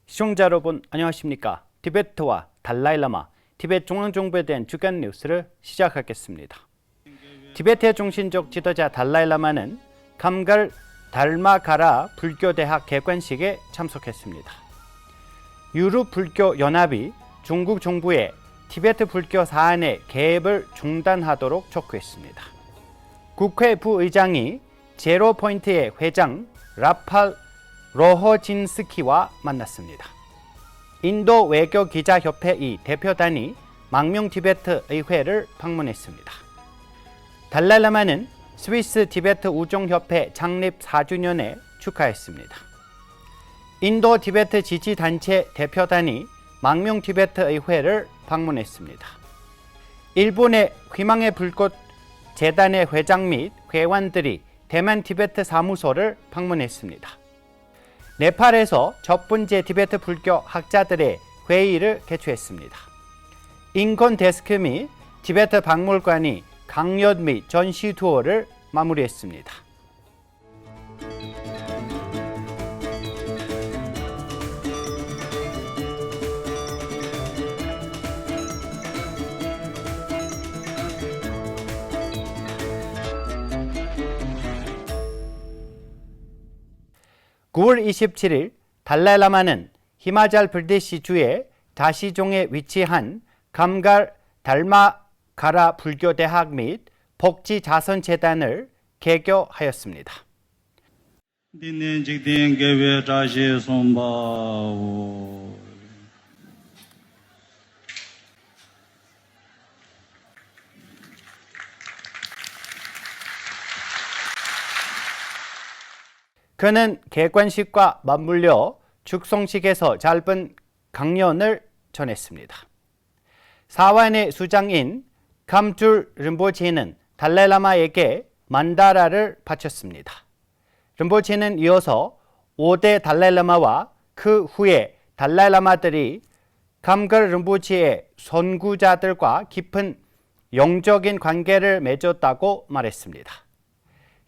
시청자 여러분 안녕하십니까? 티베트와 달라이라마, 티베트 중앙정부에 대한 주간 뉴스를 시작하겠습니다. 티베트의 중심적 지도자 달라이라마는 감갈 달마가라 불교대학 개관식에 참석했습니다. 유럽 불교 연합이 중국 정부에 티베트 불교 사안의 개입을 중단하도록 촉구했습니다. 국회 부의장이 제로포인트의 회장 라팔 로호진스키와 만났습니다. 인도 외교기자협회 이 대표단이 망명 티베트 의회를 방문했습니다. 달라이라마는 스위스 티베트 우정협회 창립 4주년에 축하했습니다. 인도 티베트 지지단체 대표단이 망명 티베트 의회를 방문했습니다. 일본의 희망의 불꽃 재단의 회장 및 회원들이 대만 티베트 사무소를 방문했습니다. 네팔에서 첫 번째 티베트 불교 학자들의 회의를 개최했습니다. 인권 데스크 및 티베트 박물관이 강연 및 전시 투어를 마무리했습니다. (9월 27일) 달라이라마는 히마찰 프라데시주의 다시종에 위치한 감갈 달마가라 불교대학 및 복지자선재단을 개교하였습니다. 그는 개관식과 맞물려 축성식에서 짧은 강연을 전했습니다. 사완의 수장인 감툴 림보체는 달라이라마에게 만다라를 바쳤습니다. 림보체는 이어서 5대 달라이라마와 그 후에 달라이라마들이 감갈 림보체의 선구자들과 깊은 영적인 관계를 맺었다고 말했습니다.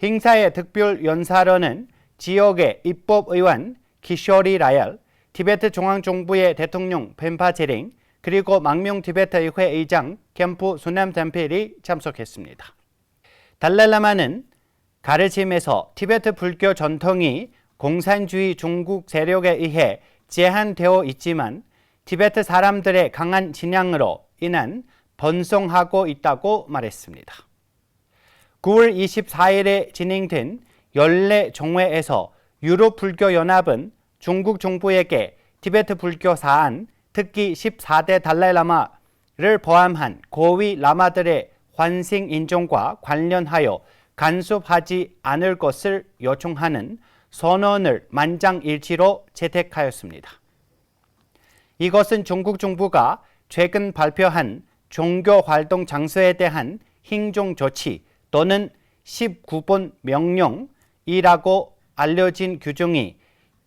행사의 특별 연사로는 지역의 입법의원 키쇼리 라얄, 티베트 중앙정부의 대통령 펜파 제링, 그리고 망명 티베트 의회 의장 캠프 수남 템필이 참석했습니다. 달라이라마는 가르침에서 티베트 불교 전통이 공산주의 중국 세력에 의해 제한되어 있지만 티베트 사람들의 강한 진양으로 인한 번성하고 있다고 말했습니다. 9월 24일에 진행된 연례 종회에서 유럽 불교 연합은 중국 정부에게 티베트 불교 사안, 특히 14대 달라이라마를 포함한 고위 라마들의 환생 인정과 관련하여 간섭하지 않을 것을 요청하는 선언을 만장일치로 채택하였습니다. 이것은 중국 정부가 최근 발표한 종교 활동 장소에 대한 행정 조치 또는 19번 명령이라고 알려진 규정이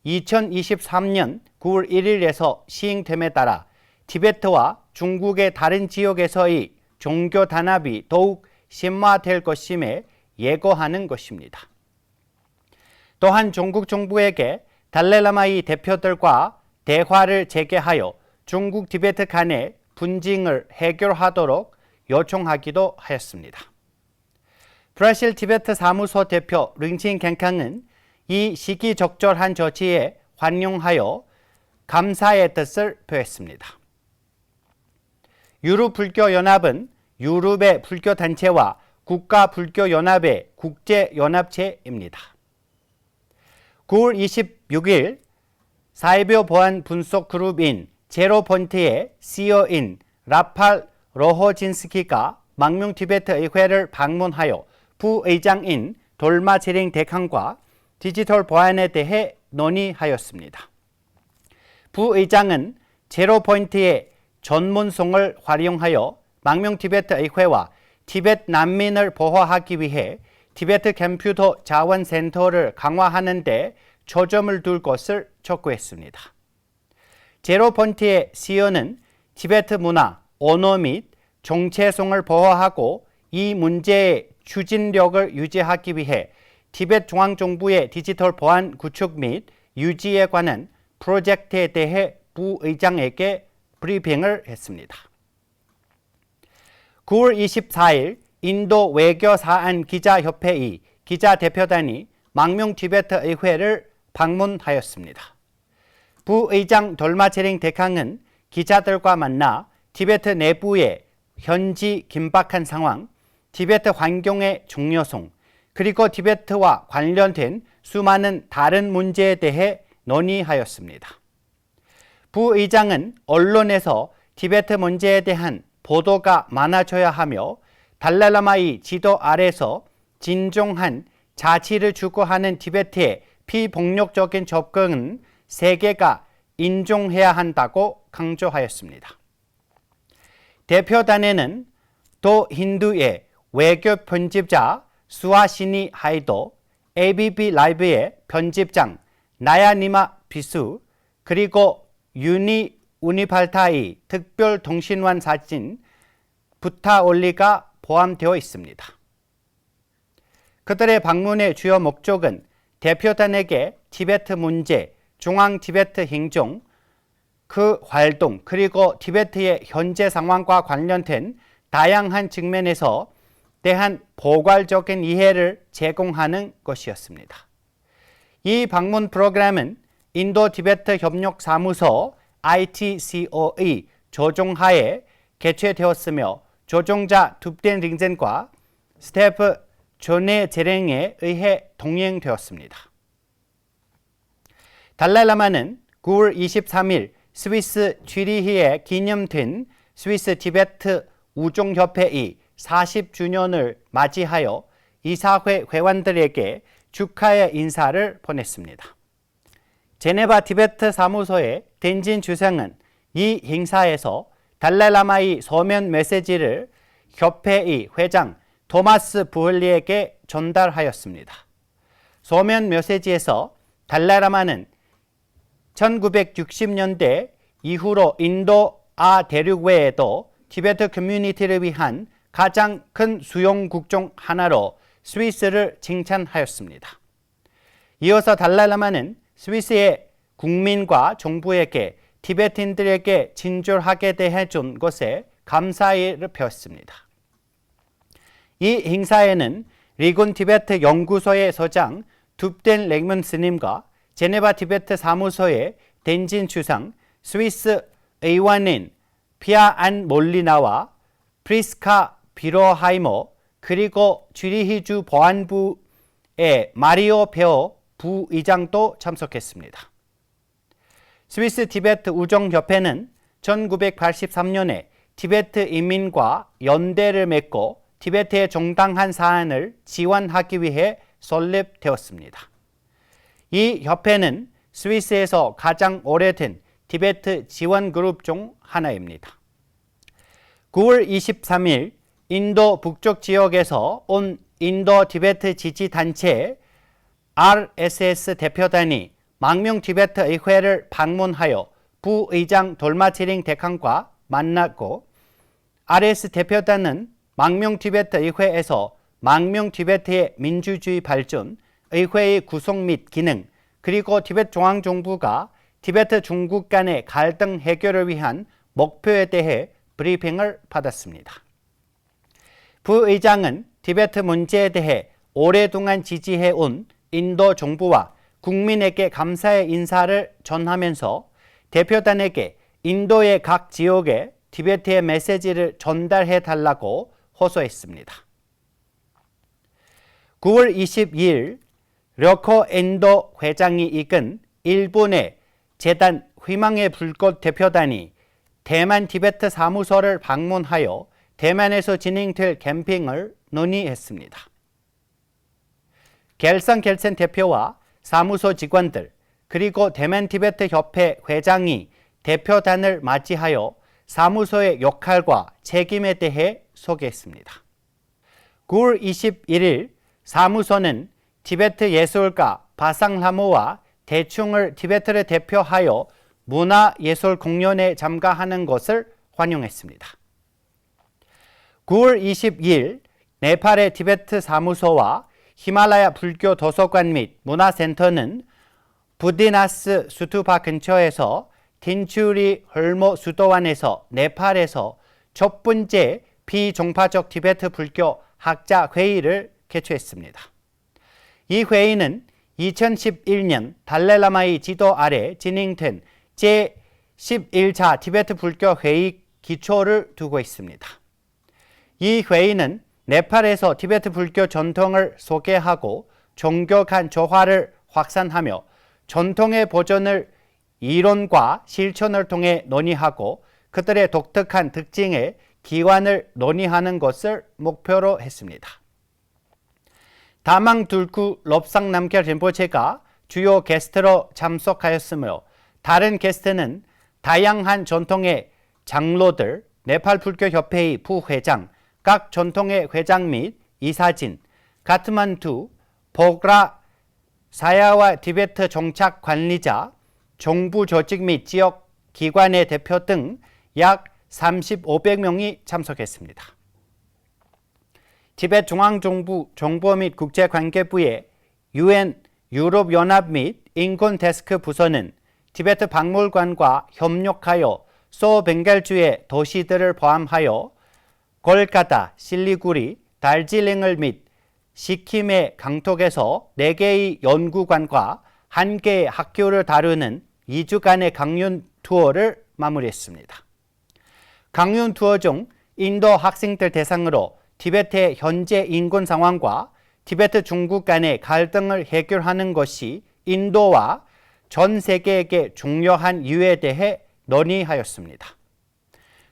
2023년 9월 1일에서 시행됨에 따라 티베트와 중국의 다른 지역에서의 종교 단합이 더욱 심화될 것임에 예고하는 것입니다. 또한 중국 정부에게 달라이라마의 대표들과 대화를 재개하여 중국 티베트 간의 분쟁을 해결하도록 요청하기도 하였습니다. 브라질 티베트 사무소 대표 링칭 갱캉은 이 시기적절한 조치에 환영하여 감사의 뜻을 표했습니다. 유럽 불교 연합은 유럽의 불교 단체와 국가 불교 연합의 국제 연합체입니다. 9월 26일 사이버 보안 분석 그룹인 제로포인트의 CEO인 라팔 로호진스키가 망명 티베트 의회를 방문하여 부의장인 돌마체링 대강과 디지털 보안에 대해 논의하였습니다. 부의장은 제로포인트의 전문성을 활용하여 망명 티베트 의회와 티베트 난민을 보호하기 위해 티베트 컴퓨터 자원센터를 강화하는 데 초점을 둘 것을 촉구했습니다. 제로포인트의 CEO는 티베트 문화, 언어 및 정체성을 보호하고 이 문제의 추진력을 유지하기 위해 티베트 중앙정부의 디지털 보안 구축 및 유지에 관한 프로젝트에 대해 부의장에게 브리핑을 했습니다. 9월 24일 인도 외교사안 기자협회의 기자대표단이 망명 티베트 의회를 방문하였습니다. 부의장 돌마체링 대강은 기자들과 만나 티베트 내부의 현지 긴박한 상황, 티베트 환경의 중요성, 그리고 티베트와 관련된 수많은 다른 문제에 대해 논의하였습니다. 부의장은 언론에서 티베트 문제에 대한 보도가 많아져야 하며 달라라마의 지도 아래서 진정한 자치를 추구하는 티베트의 비폭력적인 접근은 세계가 인정해야 한다고 강조하였습니다. 대표단에는 또 힌두의 외교 편집자 수하시니 하이도, ABP 라이브의 편집장 나야니마 비수, 그리고 우니팔타의 특별 통신원 사진 부타올리가 포함되어 있습니다. 그들의 방문의 주요 목적은 대표단에게 티베트 문제, 중앙 티베트 행정, 그 활동, 그리고 티베트의 현재 상황과 관련된 다양한 측면에서 대한 포괄적인 이해를 제공하는 것이었습니다. 이 방문 프로그램은 인도 티베트 협력사무소 ITCO의 조종하에 개최되었으며 조종자 둡덴 링젠과 스태프 존의 재랭에 의해 동행되었습니다. 달라이라마는 9월 23일 스위스 쥐리히에 기념된 스위스 티베트 우종협회의 40주년을 맞이하여 이사회 회원들에게 축하의 인사를 보냈습니다. 제네바 티베트 사무소의 덴진 주상은 이 행사에서 달라이라마의 서면 메시지를 협회의 회장 토마스 부흘리에게 전달하였습니다. 서면 메시지에서 달라이라마는 1960년대 이후로 인도 대륙 외에도 티베트 커뮤니티를 위한 가장 큰 수용국 중 하나로 스위스를 칭찬하였습니다. 이어서 달라이라마는 스위스의 국민과 정부에게 티베트인들에게 친절하게 대해준 것에 감사의를 표했습니다. 이 행사에는 리군 티베트 연구소의 소장 둡덴 랭문 스님과 제네바 티베트 사무소의 덴진 주상, 스위스 의원인 피아 안 몰리나와 프리스카 비로하이모, 그리고 쥐리히주 보안부의 마리오 페오 부의장도 참석했습니다. 스위스 티베트 우정협회는 1983년에 티베트 인민과 연대를 맺고 티베트의 정당한 사안을 지원하기 위해 설립되었습니다. 이 협회는 스위스에서 가장 오래된 티베트 지원 그룹 중 하나입니다. 9월 23일 인도 북쪽 지역에서 온 인도 티베트 지지단체 RSS 대표단이 망명 티베트 의회를 방문하여 부의장 돌마치링 대강과 만났고, RS 대표단은 망명 티베트 의회에서 망명 티베트의 민주주의 발전, 의회의 구성 및 기능, 그리고 티베트 중앙정부가 티베트 중국 간의 갈등 해결을 위한 목표에 대해 브리핑을 받았습니다. 부의장은 티베트 문제에 대해 오랫동안 지지해온 인도 정부와 국민에게 감사의 인사를 전하면서 대표단에게 인도의 각 지역에 티베트의 메시지를 전달해 달라고 호소했습니다. 9월 22일 려코 엔도 회장이 이끈 일본의 재단 희망의 불꽃 대표단이 대만 티베트 사무소를 방문하여 대만에서 진행될 캠핑을 논의했습니다. 겔선 대표와 사무소 직원들, 그리고 대만 티베트 협회 회장이 대표단을 맞이하여 사무소의 역할과 책임에 대해 소개했습니다. 9월 21일 사무소는 티베트 예술가 바상라모와 대충을 티베트를 대표하여 문화예술 공연에 참가하는 것을 환영했습니다. 9월 22일 네팔의 티베트 사무소와 히말라야 불교 도서관 및 문화센터는 부디나스 수투파 근처에서 틴추리 헐모 수도원에서 네팔에서 첫 번째 비종파적 티베트 불교 학자 회의를 개최했습니다. 이 회의는 2011년 달라라마의 지도 아래 진행된 제11차 티베트 불교 회의 기초를 두고 있습니다. 이 회의는 네팔에서 티베트 불교 전통을 소개하고 종교 간 조화를 확산하며 전통의 보존을 이론과 실천을 통해 논의하고 그들의 독특한 특징의 기원을 논의하는 것을 목표로 했습니다. 다망 둘쿠 럽상 남결 린포체가 주요 게스트로 참석하였으며 다른 게스트는 다양한 전통의 장로들, 네팔 불교협회의 부회장, 각 전통의 회장 및 이사진, 카트만두, 보그라 사야와 티베트 정착 관리자, 정부 조직 및 지역 기관의 대표 등 약 3,500명이 참석했습니다. 티베트 중앙정부 정보 및 국제관계부의 UN 유럽연합 및 인권 데스크 부서는 티베트 박물관과 협력하여 소벵갈주의 도시들을 포함하여 콜카타, 실리구리, 달질링을 및 시킴의 강톡에서 4개의 연구관과 1개의 학교를 다루는 2주간의 강연 투어를 마무리했습니다. 강연 투어 중 인도 학생들 대상으로 티베트의 현재 인권 상황과 티베트 중국 간의 갈등을 해결하는 것이 인도와 전 세계에게 중요한 이유에 대해 논의하였습니다.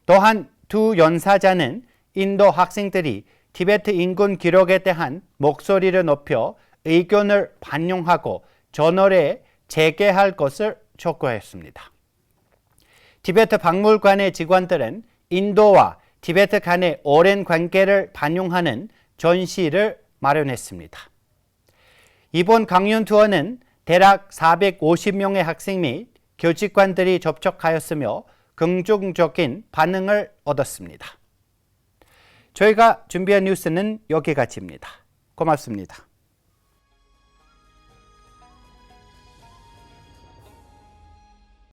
또한 두 연사자는 인도 학생들이 티베트 인권 기록에 대한 목소리를 높여 의견을 반영하고 저널에 제게할 것을 촉구했습니다. 티베트 박물관의 직원들은 인도와 티베트 간의 오랜 관계를 반영하는 전시를 마련했습니다. 이번 강연 투어는 대략 450명의 학생 및 교직관들이 접촉하였으며 긍정적인 반응을 얻었습니다. 저희가 준비한 뉴스는 여기까지입니다. 고맙습니다.